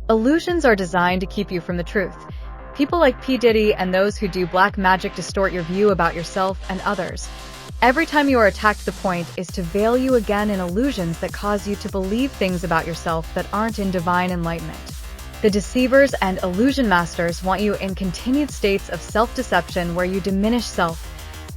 Illusions are designed to keep you from the truth. People like P Diddy and those who do black magic distort your view about yourself and others. Every time you are attacked, the point is to veil you again in illusions that cause you to believe things about yourself that aren't in divine enlightenment. The deceivers and illusion masters want you in continued states of self-deception where you diminish self,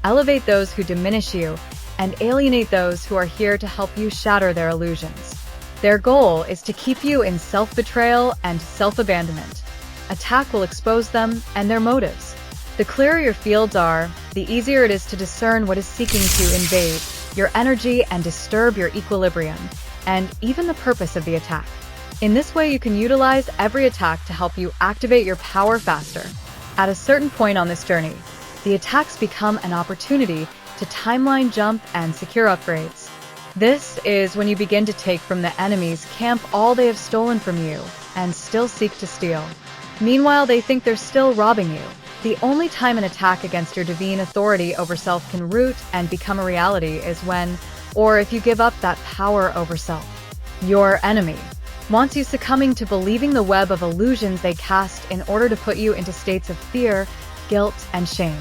elevate those who diminish you, and alienate those who are here to help you shatter their illusions. Their goal is to keep you in self-betrayal and self-abandonment. Attack will expose them and their motives. The clearer your fields are, the easier it is to discern what is seeking to invade your energy and disturb your equilibrium, and even the purpose of the attack. In this way, you can utilize every attack to help you activate your power faster. At a certain point on this journey, the attacks become an opportunity to timeline jump and secure upgrades. This is when you begin to take from the enemy's camp all they have stolen from you and still seek to steal. Meanwhile, they think they're still robbing you. The only time an attack against your divine authority over self can root and become a reality is when, or if you give up that power over self. Your enemy wants you succumbing to believing the web of illusions they cast in order to put you into states of fear, guilt, and shame.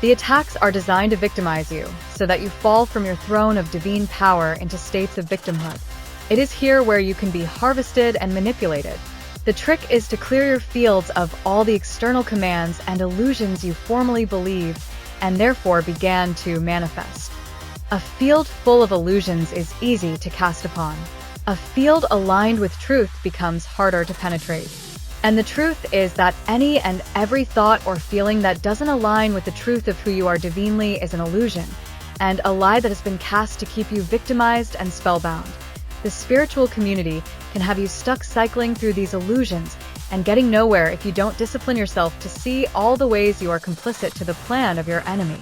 The attacks are designed to victimize you, so that you fall from your throne of divine power into states of victimhood. It is here where you can be harvested and manipulated. The trick is to clear your fields of all the external commands and illusions you formerly believed and therefore began to manifest. A field full of illusions is easy to cast upon. A field aligned with truth becomes harder to penetrate. And the truth is that any and every thought or feeling that doesn't align with the truth of who you are divinely is an illusion, and a lie that has been cast to keep you victimized and spellbound. The spiritual community can have you stuck cycling through these illusions and getting nowhere if you don't discipline yourself to see all the ways you are complicit to the plan of your enemy.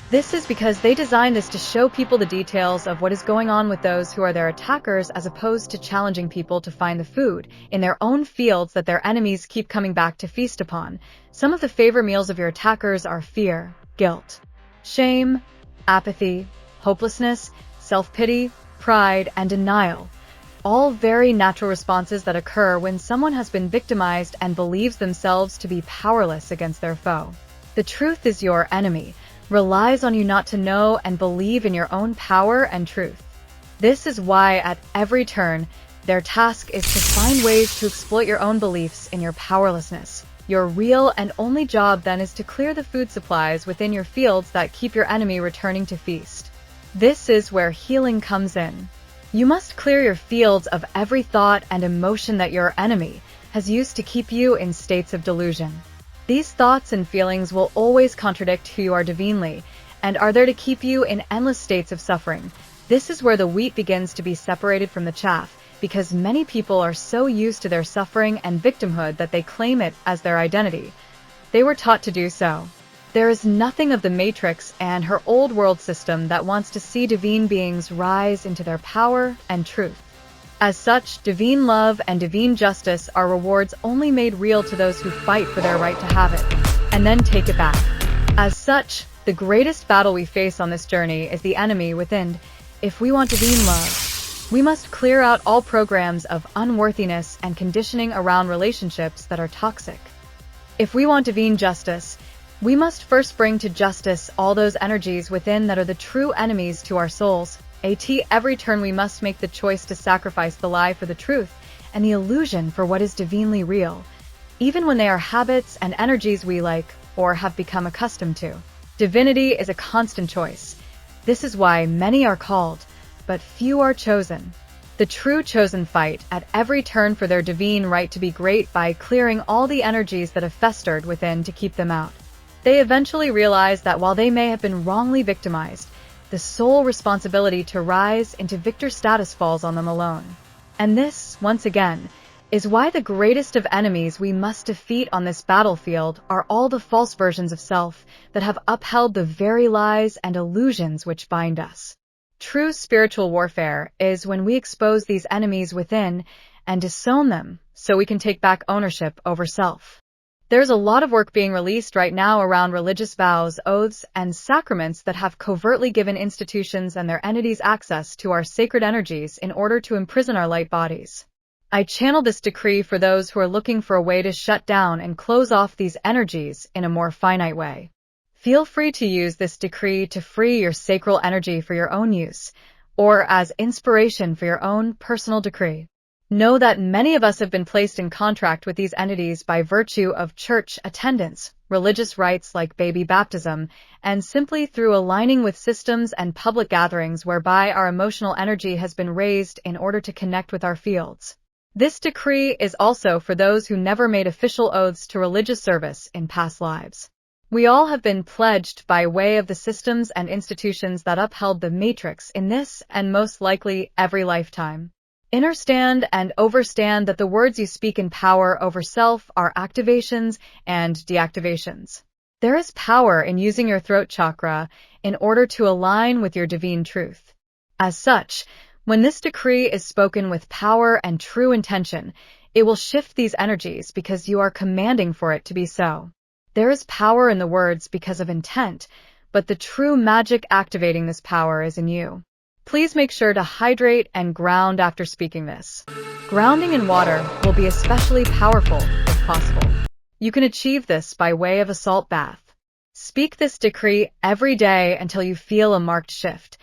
This is because they designed this to show people the details of what is going on with those who are their attackers, as opposed to challenging people to find the food in their own fields that their enemies keep coming back to feast upon. Some of the favorite meals of your attackers are fear, guilt, shame, apathy, hopelessness, self-pity, pride, and denial. All very natural responses that occur when someone has been victimized and believes themselves to be powerless against their foe. The truth is your enemy relies on you not to know and believe in your own power and truth. This is why at every turn, their task is to find ways to exploit your own beliefs in your powerlessness. Your real and only job then is to clear the food supplies within your fields that keep your enemy returning to feast. This is where healing comes in. You must clear your fields of every thought and emotion that your enemy has used to keep you in states of delusion. These thoughts and feelings will always contradict who you are divinely, and are there to keep you in endless states of suffering. This is where the wheat begins to be separated from the chaff, because many people are so used to their suffering and victimhood that they claim it as their identity. They were taught to do so. There is nothing of the Matrix and her old world system that wants to see divine beings rise into their power and truth. As such, divine love and divine justice are rewards only made real to those who fight for their right to have it, and then take it back. As such, the greatest battle we face on this journey is the enemy within. If we want divine love, we must clear out all programs of unworthiness and conditioning around relationships that are toxic. If we want divine justice, we must first bring to justice all those energies within that are the true enemies to our souls. At every turn we must make the choice to sacrifice the lie for the truth and the illusion for what is divinely real, even when they are habits and energies we like or have become accustomed to. Divinity is a constant choice. This is why many are called, but few are chosen. The true chosen fight at every turn for their divine right to be great by clearing all the energies that have festered within to keep them out. They eventually realize that while they may have been wrongly victimized, the sole responsibility to rise into victor status falls on them alone. And this, once again, is why the greatest of enemies we must defeat on this battlefield are all the false versions of self that have upheld the very lies and illusions which bind us. True spiritual warfare is when we expose these enemies within and disown them so we can take back ownership over self. There's a lot of work being released right now around religious vows, oaths, and sacraments that have covertly given institutions and their entities access to our sacred energies in order to imprison our light bodies. I channel this decree for those who are looking for a way to shut down and close off these energies in a more finite way. Feel free to use this decree to free your sacral energy for your own use, or as inspiration for your own personal decree. Know that many of us have been placed in contract with these entities by virtue of church attendance, religious rites like baby baptism, and simply through aligning with systems and public gatherings whereby our emotional energy has been raised in order to connect with our fields. This decree is also for those who never made official oaths to religious service in past lives. We all have been pledged by way of the systems and institutions that upheld the matrix in this and most likely every lifetime. Understand and overstand that the words you speak in power over self are activations and deactivations. There is power in using your throat chakra in order to align with your divine truth. As such, when this decree is spoken with power and true intention, it will shift these energies because you are commanding for it to be so. There is power in the words because of intent, but the true magic activating this power is in you. Please make sure to hydrate and ground after speaking this. Grounding in water will be especially powerful if possible. You can achieve this by way of a salt bath. Speak this decree every day until you feel a marked shift.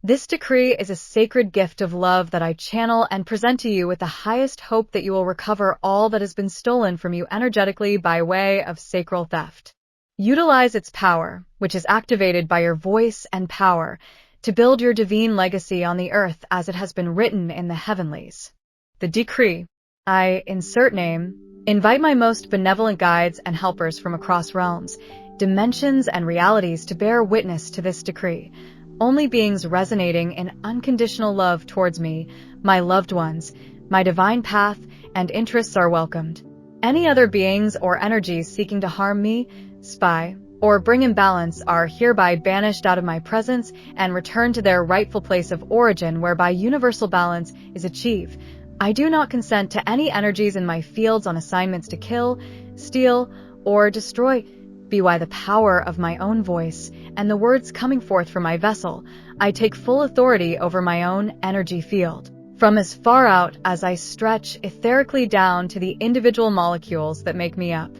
This decree is a sacred gift of love that I channel and present to you with the highest hope that you will recover all that has been stolen from you energetically by way of sacral theft. Utilize its power, which is activated by your voice and power, to build your divine legacy on the earth as it has been written in the heavenlies. The decree. I insert name. Invite my most benevolent guides and helpers from across realms, dimensions, and realities to bear witness to this decree. Only beings resonating in unconditional love towards me, my loved ones, my divine path, and interests are welcomed. Any other beings or energies seeking to harm me, spy, or bring imbalance are hereby banished out of my presence and returned to their rightful place of origin whereby universal balance is achieved. I do not consent to any energies in my fields on assignments to kill, steal, or destroy. By the power of my own voice and the words coming forth from my vessel, I take full authority over my own energy field. From as far out as I stretch etherically down to the individual molecules that make me up.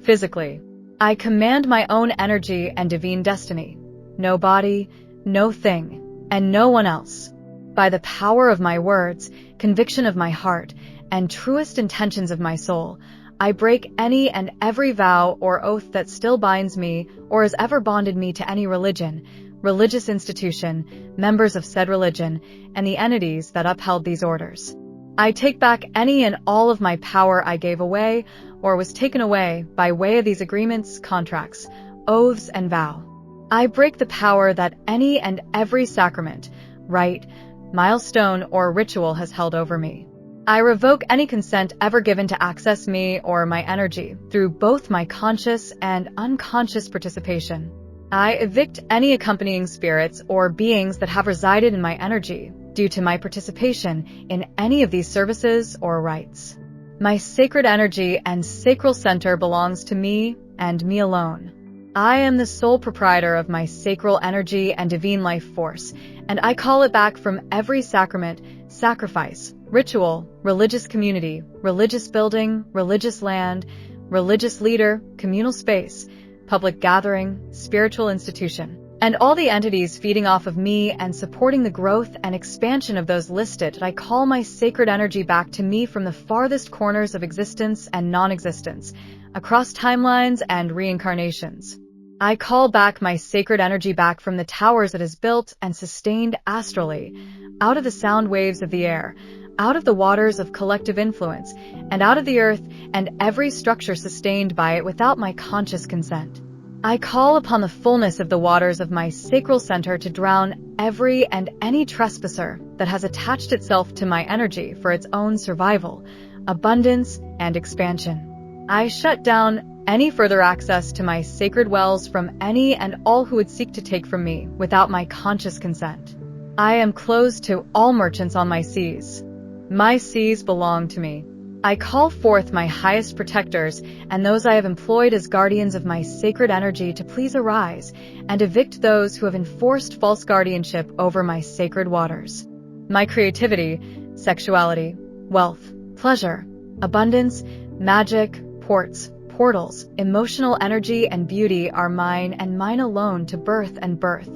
Physically, I command my own energy and divine destiny. No body, no thing, and no one else. By the power of my words, conviction of my heart, and truest intentions of my soul, I break any and every vow or oath that still binds me or has ever bonded me to any religion, religious institution, members of said religion, and the entities that upheld these orders. I take back any and all of my power I gave away or was taken away by way of these agreements, contracts, oaths, and vow. I break the power that any and every sacrament, rite, milestone, or ritual has held over me. I revoke any consent ever given to access me or my energy through both my conscious and unconscious participation. I evict any accompanying spirits or beings that have resided in my energy due to my participation in any of these services or rites. My sacred energy and sacral center belongs to me and me alone. I am the sole proprietor of my sacral energy and divine life force, and I call it back from every sacrament, sacrifice, ritual, religious community, religious building, religious land, religious leader, communal space, public gathering, spiritual institution, and all the entities feeding off of me and supporting the growth and expansion of those listed. I call my sacred energy back to me from the farthest corners of existence and non-existence, across timelines and reincarnations. I call back my sacred energy back from the towers it has built and sustained astrally, out of the sound waves of the air, out of the waters of collective influence, and out of the earth and every structure sustained by it without my conscious consent. I call upon the fullness of the waters of my sacral center to drown every and any trespasser that has attached itself to my energy for its own survival, abundance, and expansion. I shut down any further access to my sacred wells from any and all who would seek to take from me without my conscious consent. I am closed to all merchants on my seas. My seas belong to me. I call forth my highest protectors and those I have employed as guardians of my sacred energy to please arise and evict those who have enforced false guardianship over my sacred waters. My creativity, sexuality, wealth, Pleasure, abundance, magic, portals, emotional energy and beauty are mine and mine alone to birth and birth.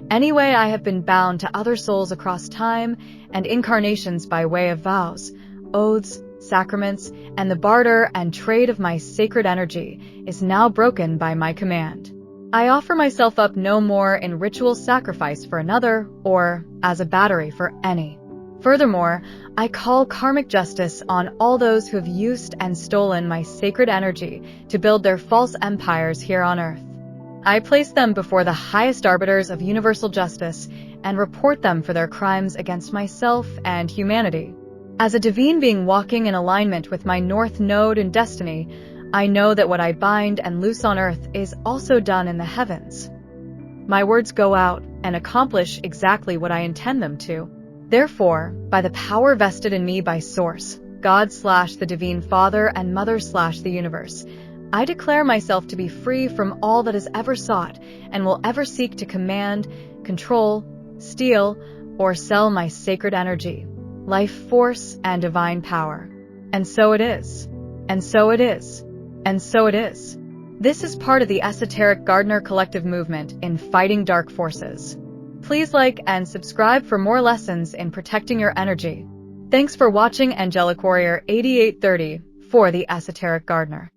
Anyway, I have been bound to other souls across time and incarnations by way of vows, oaths, sacraments, and the barter and trade of my sacred energy is now broken by my command. I offer myself up no more in ritual sacrifice for another or as a battery for any. Furthermore, I call karmic justice on all those who have used and stolen my sacred energy to build their false empires here on earth. I place them before the highest arbiters of universal justice and report them for their crimes against myself and humanity. As a divine being walking in alignment with my North Node and destiny, I know that what I bind and loose on earth is also done in the heavens. My words go out and accomplish exactly what I intend them to. Therefore, by the power vested in me by Source, God/the Divine Father and Mother/the Universe, I declare myself to be free from all that is ever sought and will ever seek to command, control, steal, or sell my sacred energy, life force, and divine power. And so it is. And so it is. And so it is. This is part of the Esoteric Gardener Collective movement in fighting dark forces. Please like and subscribe for more lessons in protecting your energy. Thanks for watching Angelic Warrior 8830 for the Esoteric Gardener.